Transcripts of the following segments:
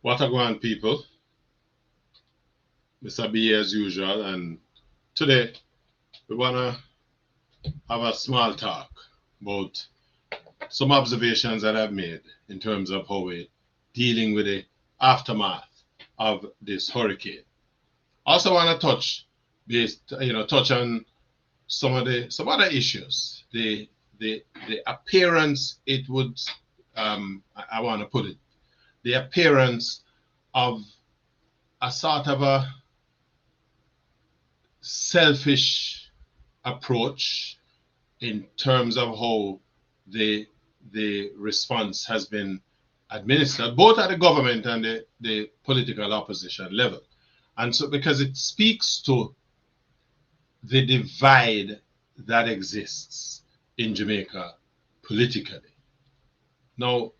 What a going people, Mr. B as usual, and today we wanna have a small talk about some observations that I've made in terms of how we're dealing with the aftermath of this hurricane. Also want to touch on some other issues. The appearance it would I want to put it, the appearance of a sort of a selfish approach in terms of how the response has been administered, both at the government and the political opposition level. And so, because it speaks to the divide that exists in Jamaica politically. Now,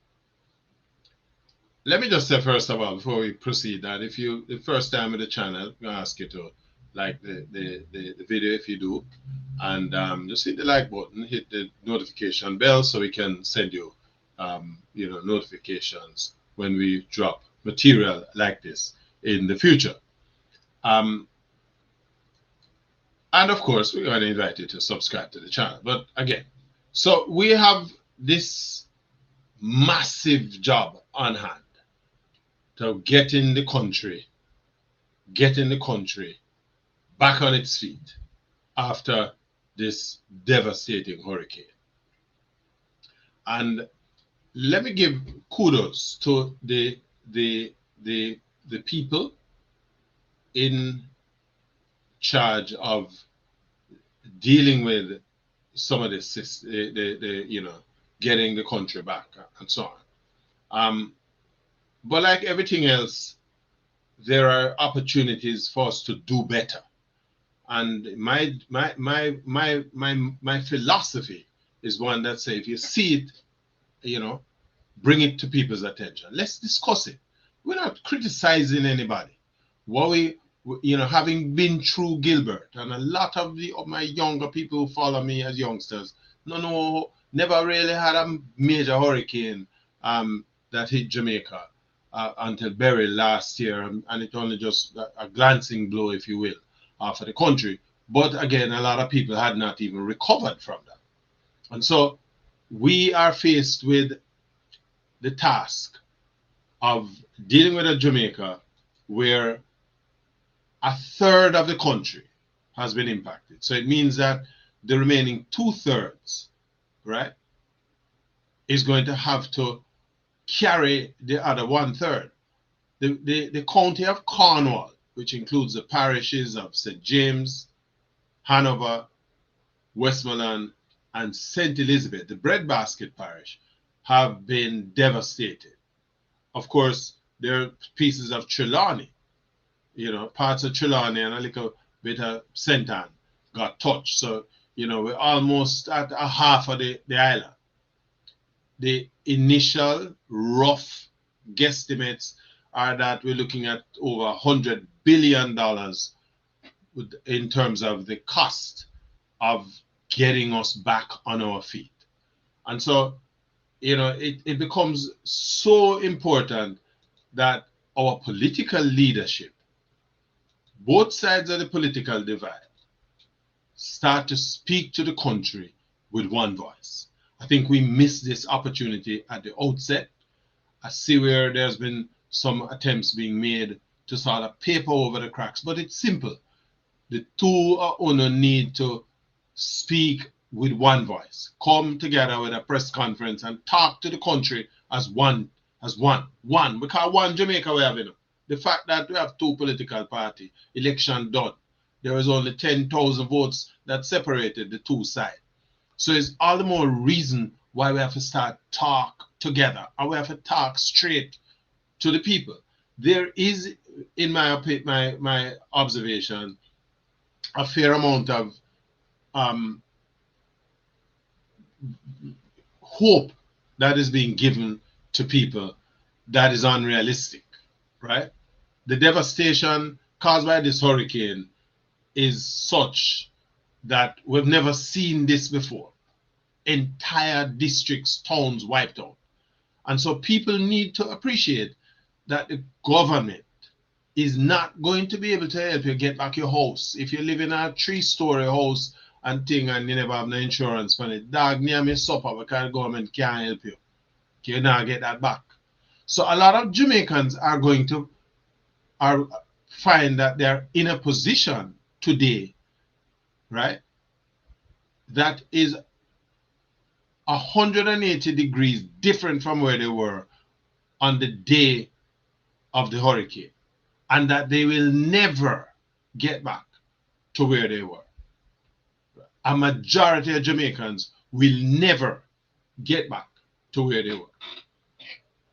let me just say first of all, before we proceed, that if you the first time with the channel, I'm gonna ask you to like the video if you do, and just hit the like button, hit the notification bell so we can send you notifications when we drop material like this in the future. And of course, we're going to invite you to subscribe to the channel. But again, so we have this massive job on hand to getting the country back on its feet after this devastating hurricane. And let me give kudos to the people in charge of dealing with some of this, getting the country back and so on. But like everything else, there are opportunities for us to do better. And my philosophy is one that says, if you see it, bring it to people's attention. Let's discuss it. We're not criticizing anybody. What having been through Gilbert, and a lot of my younger people who follow me as youngsters, never really had a major hurricane that hit Jamaica until Berry last year, and it only just a glancing blow, if you will, for the country. But again, a lot of people had not even recovered from that. And so we are faced with the task of dealing with a Jamaica where a third of the country has been impacted. So it means that the remaining 2/3, right, is going to have to carry the other 1/3. The county of Cornwall, which includes the parishes of St. James, Hanover, Westmoreland, and St. Elizabeth, the breadbasket parish, have been devastated. Of course, there are pieces of Trelawney, parts of Trelawney and a little bit of St. Ann got touched. So, we're almost at a half of the island. The initial rough guesstimates are that we're looking at over $100 billion in terms of the cost of getting us back on our feet. And so, it becomes so important that our political leadership, both sides of the political divide, start to speak to the country with one voice. I think we missed this opportunity at the outset. I see where there's been some attempts being made to sort of paper over the cracks, but it's simple. The two owners need to speak with one voice, come together with a press conference and talk to the country as one. Because one Jamaica we have, the fact that we have two political parties, election done, there was only 10,000 votes that separated the two sides. So it's all the more reason why we have to start talk together, and we have to talk straight to the people. There is, in my observation, a fair amount of hope that is being given to people that is unrealistic, right? The devastation caused by this hurricane is such that we've never seen this before. Entire districts, towns wiped out. And so people need to appreciate that the government is not going to be able to help you get back your house. If you live in a 3-story house and thing and you never have no insurance for it, dog near me suffer because the government can't help you. You now get that back. So a lot of Jamaicans are going to find that they're in a position today, right, that is 180 degrees different from where they were on the day of the hurricane, and that they will never get back to where they were. A majority of Jamaicans will never get back to where they were,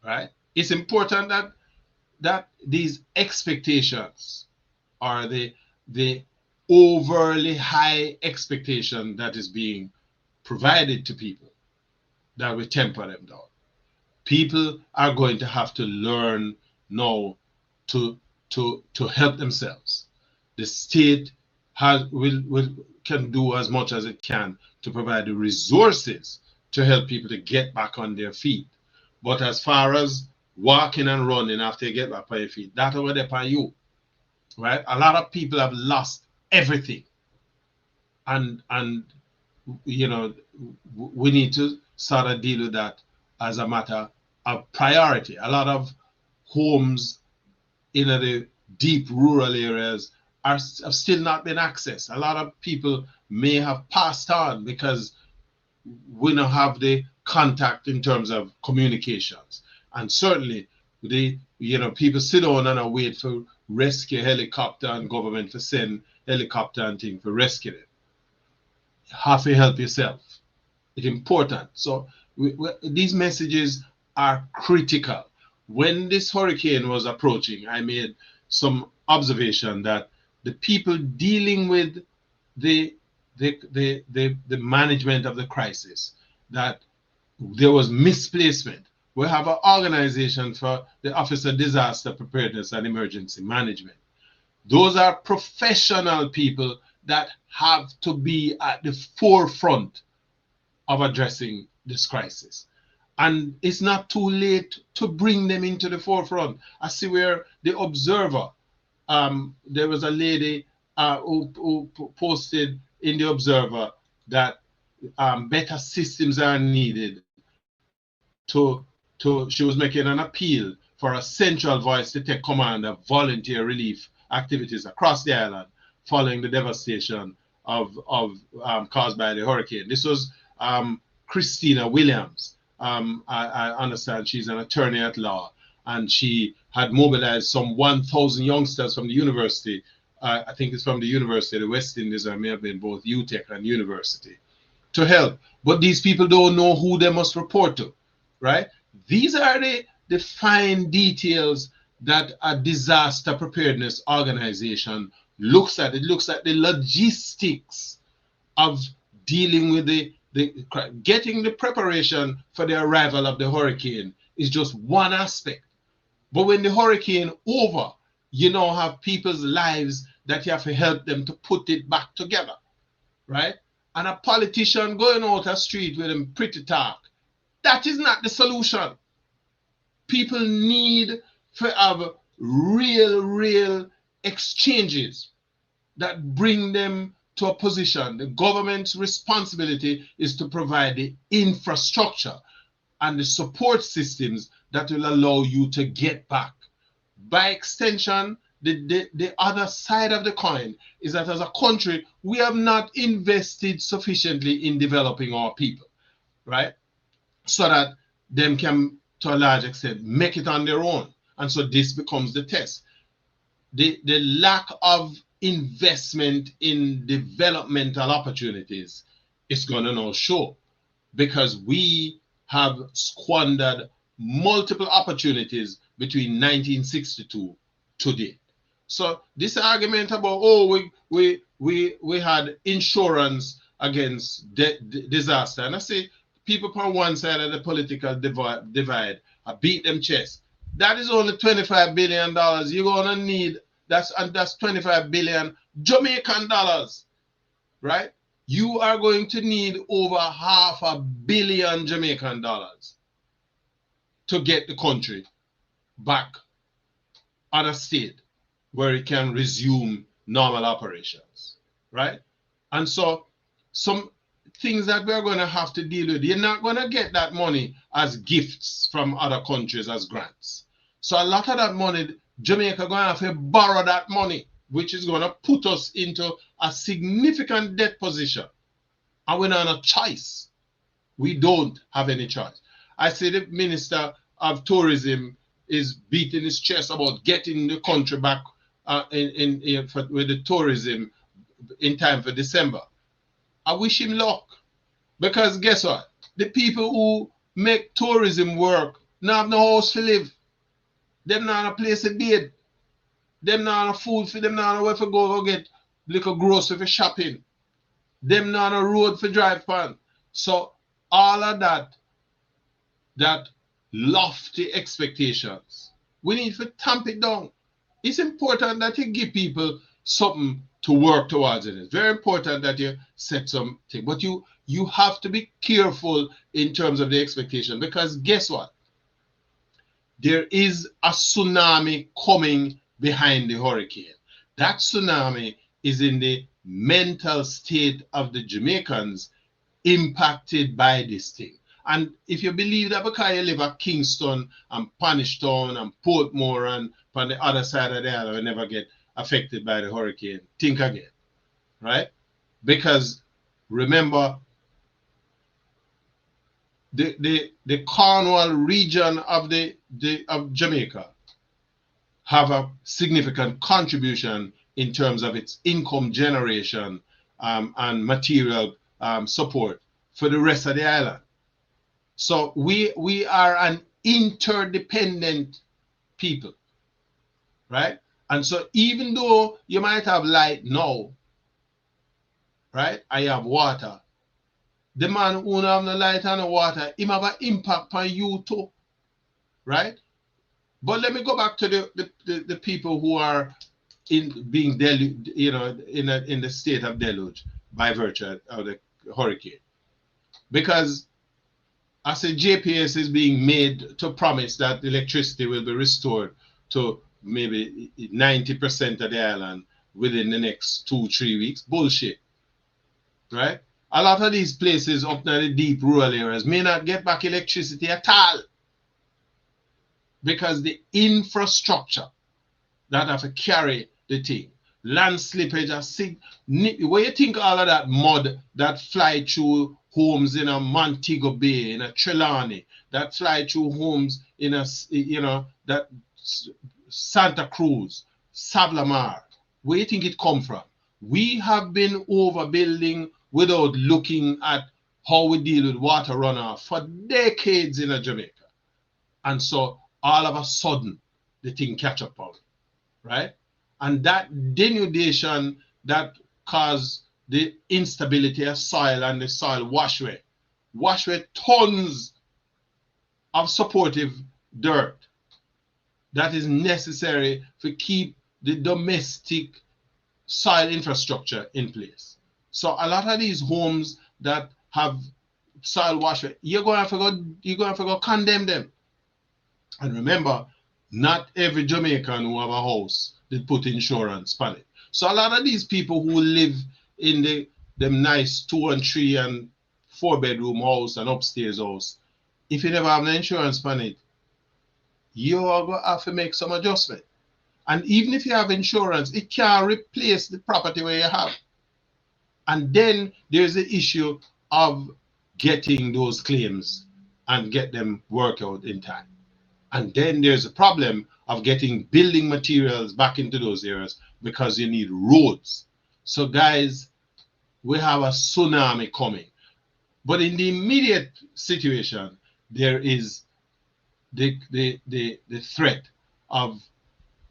right? It's important that these expectations are the overly high expectation that is being provided to people, that we temper them down. People are going to have to learn now to help themselves. The state can do as much as it can to provide the resources to help people to get back on their feet. But as far as walking and running after you get back on your feet, that's over there for you, right? A lot of people have lost everything, and you know, we need to sort of deal with that as a matter of priority. A lot of homes in the deep rural areas have still not been accessed. A lot of people may have passed on because we don't have the contact in terms of communications. And certainly, people sit down and wait for rescue helicopter and government to send helicopter and thing for rescue them. You have to help yourself. It's important. So these messages are critical. When this hurricane was approaching, I made some observation that the people dealing with the management of the crisis, that there was misplacement. We have an organization for the Office of Disaster Preparedness and Emergency Management. Those are professional people that have to be at the forefront of addressing this crisis. And it's not too late to bring them into the forefront. I see where the Observer, there was a lady who posted in the Observer that better systems are needed she was making an appeal for a central voice to take command of volunteer relief activities across the island following the devastation caused by the hurricane. This was Christina Williams. I understand she's an attorney at law, and she had mobilized some 1,000 youngsters from the university. I think it's from the University of the West Indies, or it may have been both UTech and university, to help. But these people don't know who they must report to, right? These are the fine details that a disaster preparedness organization looks at. It looks at the logistics of dealing with getting the preparation for the arrival of the hurricane is just one aspect. But when the hurricane over, you now have people's lives that you have to help them to put it back together, right? And a politician going out the street with him pretty talk, that is not the solution. People need to have real exchanges that bring them to a position. The government's responsibility is to provide the infrastructure and the support systems that will allow you to get back. By extension, the other side of the coin is that as a country, we have not invested sufficiently in developing our people, right? So that them can, to a large extent, make it on their own. And so this becomes the test. The lack of investment in developmental opportunities is going to now show, because we have squandered multiple opportunities between 1962 to date. So this argument about, we had insurance against disaster, and I say people on one side of the political divide beat them chest. That is only $25 billion. You're gonna need that's 25 billion Jamaican dollars, right? You are going to need over $500 million Jamaican dollars to get the country back other state where it can resume normal operations, right? And so some things that we're going to have to deal with, you're not going to get that money as gifts from other countries as grants. So a lot of that money, Jamaica going to have to borrow that money, which is going to put us into a significant debt position. And we're not a choice. We don't have any choice. I say the Minister of Tourism is beating his chest about getting the country back with the tourism in time for December. I wish him luck. Because guess what? The people who make tourism work now have no house to live. Them not have a place to bathe. Them not have food for them, not have where to go get little grocery for shopping. Them not a road for drive on. So all of that lofty expectations, we need to tamp it down. It's important that you give people something to work towards. It is very important that you set something, but you have to be careful in terms of the expectation, because guess what? There is a tsunami coming behind the hurricane. That tsunami is in the mental state of the Jamaicans impacted by this thing. And if you believe that because you live at Kingston and Panishtown and Portmore and on the other side of the island will never get affected by the hurricane, think again, right? Because remember, the Cornwall region of of Jamaica have a significant contribution in terms of its income generation and material support for the rest of the island. So we are an interdependent people, right? And so even though you might have light now, right, I have water, the man who have no light and no water, he have an impact on you too, right? But let me go back to the people who are being deluged, in the state of deluge by virtue of the hurricane. Because I say JPS is being made to promise that electricity will be restored to maybe 90% of the island within the next 2-3 weeks. Bullshit, right? A lot of these places up near the deep rural areas may not get back electricity at all, because the infrastructure that have to carry the thing, land slippage, where you think all of that mud that fly through homes in a Montego Bay, in a Trelawney, that fly through homes in a, that Santa Cruz, Savlamar, where you think it come from? We have been overbuilding without looking at how we deal with water runoff for decades in Jamaica. And so all of a sudden, the thing catch up on, right? And that denudation that caused the instability of soil and the soil wash away tons of supportive dirt that is necessary to keep the domestic soil infrastructure in place. So a lot of these homes that have soil wash away, you're going to have to go condemn them. And remember, not every Jamaican who have a house did put insurance on it. So a lot of these people who live in them nice 2 and 3 and 4 bedroom house and upstairs house, if you never have an insurance on it, you are going to have to make some adjustment. And even if you have insurance, it can't replace the property where you have. And then there's the issue of getting those claims and get them worked out in time. And then there's a problem of getting building materials back into those areas, because you need roads. So guys, we have a tsunami coming. But in the immediate situation, there is the threat of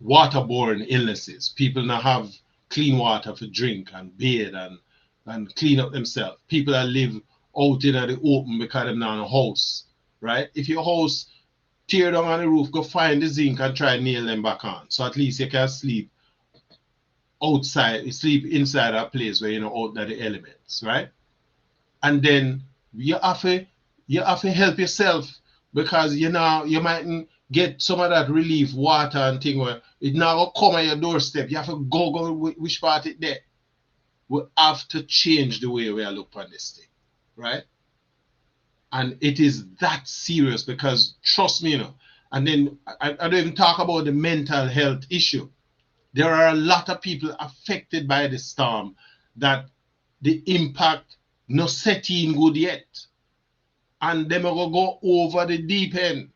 waterborne illnesses. People now have clean water for drink and bathe and clean up themselves. People that live out in the open because they're not in a house, right? If your house tear down on the roof, go find the zinc and try and nail them back on. So at least you can sleep outside, sleep inside a place where out of the elements, right? And then you have to help yourself, because you might get some of that relief water and thing where it now come on your doorstep. You have to go which part it there. We have to change the way we look on this thing, right? And it is that serious because trust me, you know. And then I don't even talk about the mental health issue. There are a lot of people affected by the storm that the impact no set in good yet. And them will go over the deep end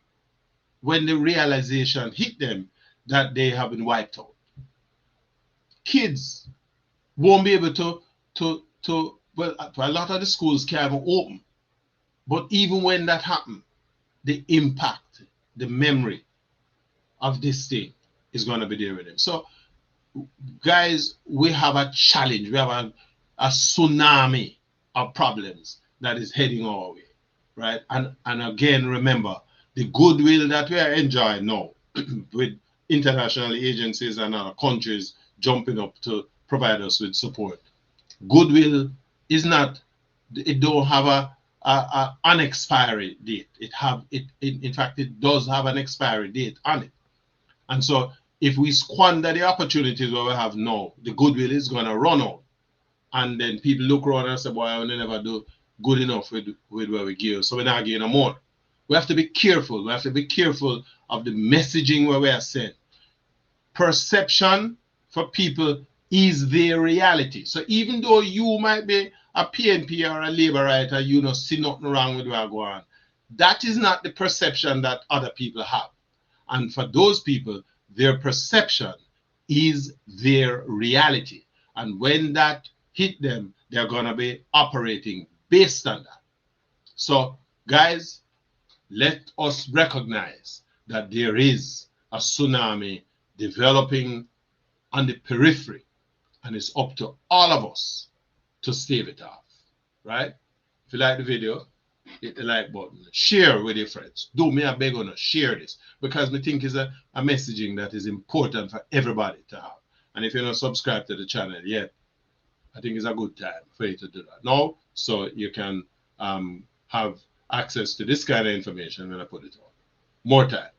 when the realization hit them that they have been wiped out. Kids won't be able to well, a lot of the schools can't even open. But even when that happens, the impact, the memory of this thing is going to be there with them. So, guys, we have a challenge. We have a tsunami of problems that is heading our way, right? And again, remember, the goodwill that we are enjoying now with international agencies and other countries jumping up to provide us with support. Goodwill is not, it don't have an expiry date. In fact, it does have an expiry date on it. And so if we squander the opportunities that we have now, the goodwill is going to run out. And then people look around and say, boy, I will never do good enough with what we give. So we're not getting no more. We have to be careful. We have to be careful of the messaging where we are saying. Perception for people is their reality. So even though you might be a PNP or a labor writer, you know, see nothing wrong with what going on, that is not the perception that other people have. And for those people, their perception is their reality. And when that hit them, they're going to be operating based on that. So, guys, let us recognize that there is a tsunami developing on the periphery, and it's up to all of us to stave it off, right? If you like the video, hit the like button, share with your friends. Do me a beg on share this, because we think it's a messaging that is important for everybody to have. And if you're not subscribed to the channel yet, I think it's a good time for you to do that now, so you can have access to this kind of information when I put it on. More time.